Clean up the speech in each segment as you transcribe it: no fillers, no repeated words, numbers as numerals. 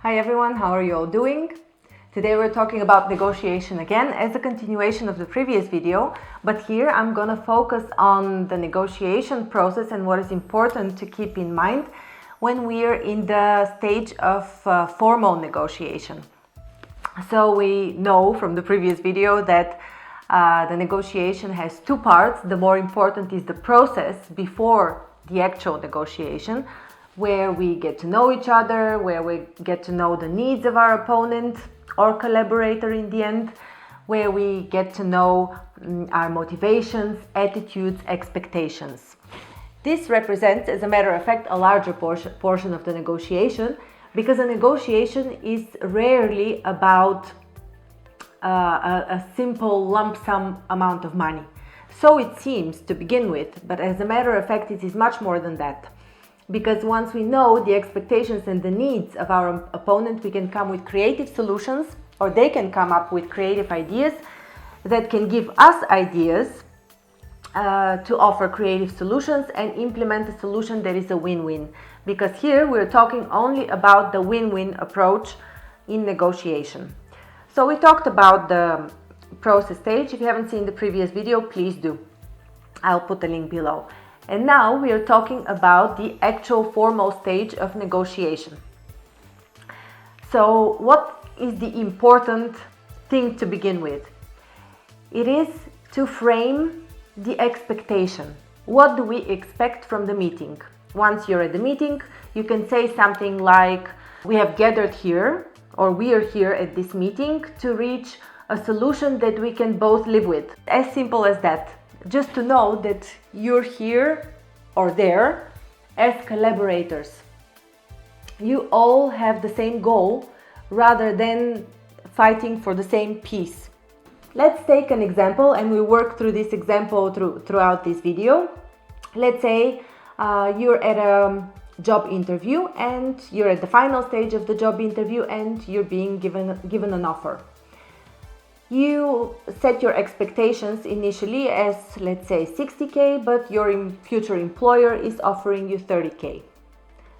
Hi everyone, how are you all doing? Today we're talking about negotiation again as a continuation of the previous video, but here I'm going to focus on the negotiation process and what is important to keep in mind when we are in the stage of formal negotiation. So we know from the previous video that the negotiation has two parts. The more important is the process before the actual negotiation, where we get to know each other, where we get to know the needs of our opponent or collaborator in the end, where we get to know our motivations, attitudes, expectations. This represents, as a matter of fact, a larger portion of the negotiation, because a negotiation is rarely about a simple lump sum amount of money. So it seems to begin with, but as a matter of fact, it is much more than that. Because once we know the expectations and the needs of our opponent, we can come with creative solutions, or they can come up with creative ideas that can give us ideas to offer creative solutions and implement a solution that is a win-win. Because here we're talking only about the win-win approach in negotiation. So we talked about the process stage. If you haven't seen the previous video, please do. I'll put a link below. And now we are talking about the actual formal stage of negotiation. So what is the important thing to begin with? It is to frame the expectation. What do we expect from the meeting? Once you're at the meeting, you can say something like, we have gathered here, or we are here at this meeting to reach a solution that we can both live with. As simple as that. Just to know that you're here or there as collaborators. You all have the same goal rather than fighting for the same piece. Let's take an example, and we work through this example throughout this video. Let's say you're at a job interview and you're at the final stage of the job interview and you're being given an offer. You set your expectations initially as, let's say, 60K, but your future employer is offering you 30K.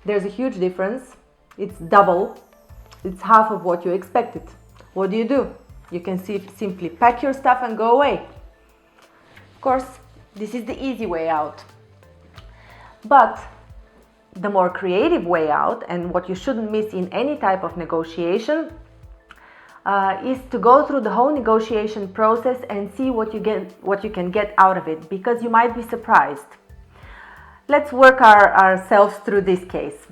There's a huge difference. It's double. It's half of what you expected. What do? You can simply pack your stuff and go away. Of course, this is the easy way out. But the more creative way out, and what you shouldn't miss in any type of negotiation, is to go through the whole negotiation process and see what you can get out of it, because you might be surprised. Let's work ourselves through this case.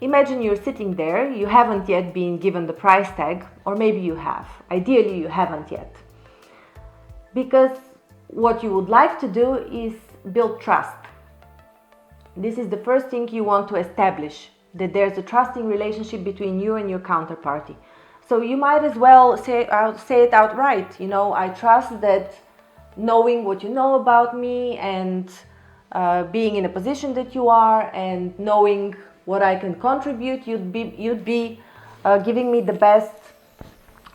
Imagine you're sitting there, you haven't yet been given the price tag, or maybe you have. Ideally, you haven't yet. Because what you would like to do is build trust. This is the first thing you want to establish, that there's a trusting relationship between you and your counterparty. So you might as well say it outright. I trust that knowing what you know about me and being in a position that you are and knowing what I can contribute, you'd be giving me the best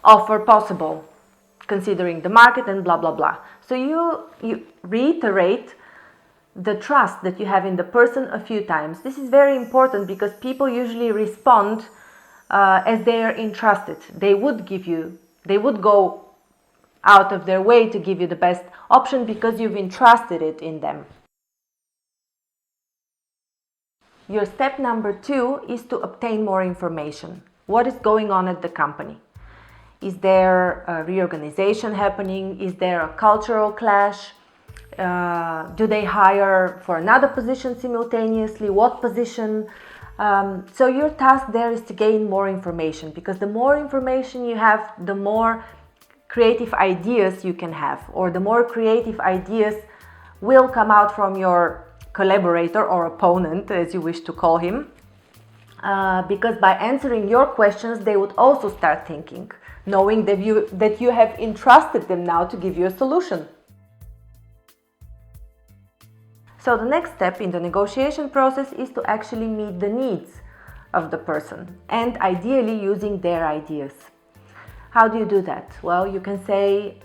offer possible, considering the market and blah, blah, blah. So you reiterate the trust that you have in the person a few times. This is very important because people usually respond as they are entrusted. They would go out of their way to give you the best option because you've entrusted it in them. Your step number 2 is to obtain more information. What is going on at the company? Is there a reorganization happening? Is there a cultural clash? Do they hire for another position simultaneously? What position? So your task there is to gain more information, because the more information you have, the more creative ideas you can have, or the more creative ideas will come out from your collaborator or opponent, as you wish to call him, because by answering your questions, they would also start thinking, knowing that you have entrusted them now to give you a solution. So the next step in the negotiation process is to actually meet the needs of the person, and ideally using their ideas. How do you do that? Well, you can say,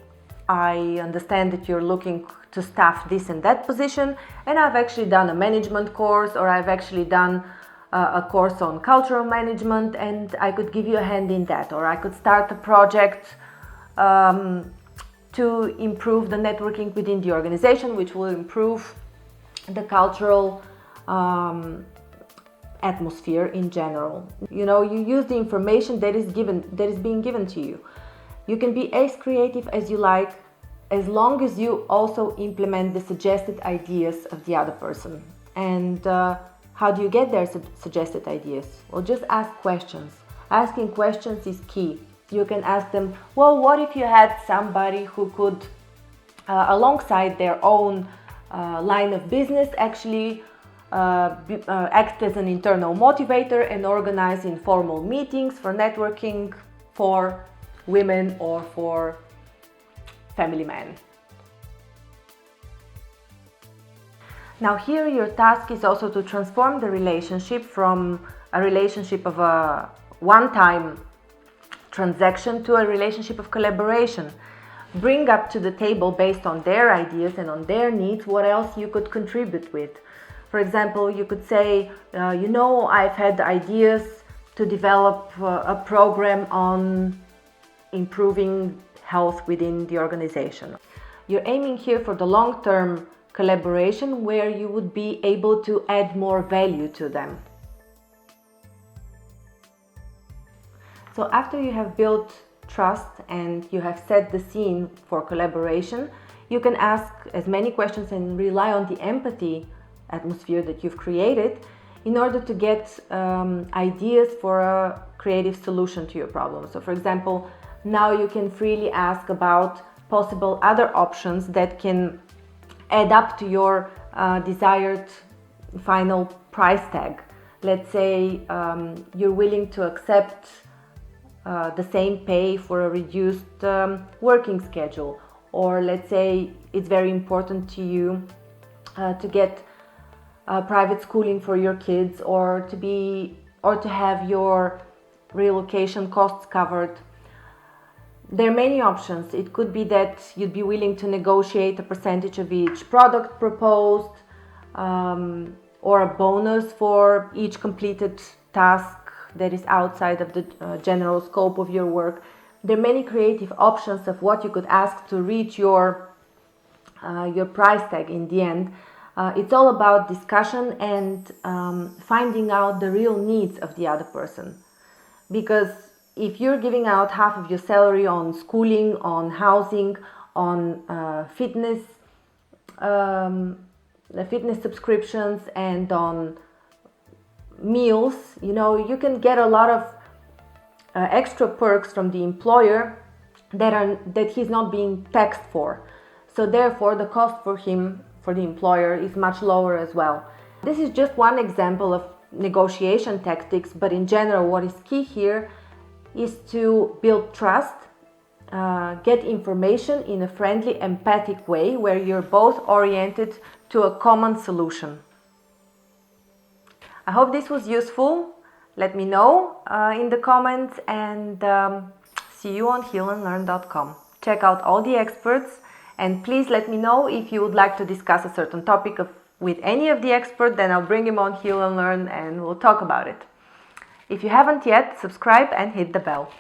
I understand that you're looking to staff this and that position, and I've actually done a management course, or I've actually done a course on cultural management, and I could give you a hand in that, or I could start a project to improve the networking within the organization, which will improve the cultural atmosphere in general. You know, you use the information that is being given to you. You can be as creative as you like, as long as you also implement the suggested ideas of the other person. And how do you get their suggested ideas? Well, just ask questions. Asking questions is key. You can ask them, well, what if you had somebody who could, alongside their own line of business, actually act as an internal motivator and organize informal meetings for networking for women or for family men. Now here your task is also to transform the relationship from a relationship of a one-time transaction to a relationship of collaboration. Bring up to the table, based on their ideas and on their needs, what else you could contribute with. For example, you could say, you know, I've had ideas to develop a program on improving health within the organization. You're aiming here for the long-term collaboration where you would be able to add more value to them. So after you have built trust and you have set the scene for collaboration, you can ask as many questions and rely on the empathy atmosphere that you've created in order to get ideas for a creative solution to your problem. So for example, now you can freely ask about possible other options that can add up to your desired final price tag. Let's say you're willing to accept the same pay for a reduced working schedule, or let's say it's very important to you to get private schooling for your kids, or to have your relocation costs covered. There are many options. It could be that you'd be willing to negotiate a percentage of each product proposed, or a bonus for each completed task that is outside of the general scope of your work. There are many creative options of what you could ask to reach your price tag in the end. It's all about discussion and finding out the real needs of the other person. Because if you're giving out half of your salary on schooling, on housing, on fitness subscriptions, and on meals, you know, you can get a lot of extra perks from the employer that he's not being taxed for. So therefore, the cost for the employer is much lower as well. This is just one example of negotiation tactics, but in general, what is key here is to build trust, get information in a friendly, empathic way where you're both oriented to a common solution. I hope this was useful. Let me know in the comments, and see you on healnlearn.com. Check out all the experts, and please let me know if you would like to discuss a certain topic with any of the experts. Then I'll bring him on Heal and Learn and we'll talk about it. If you haven't yet, subscribe and hit the bell.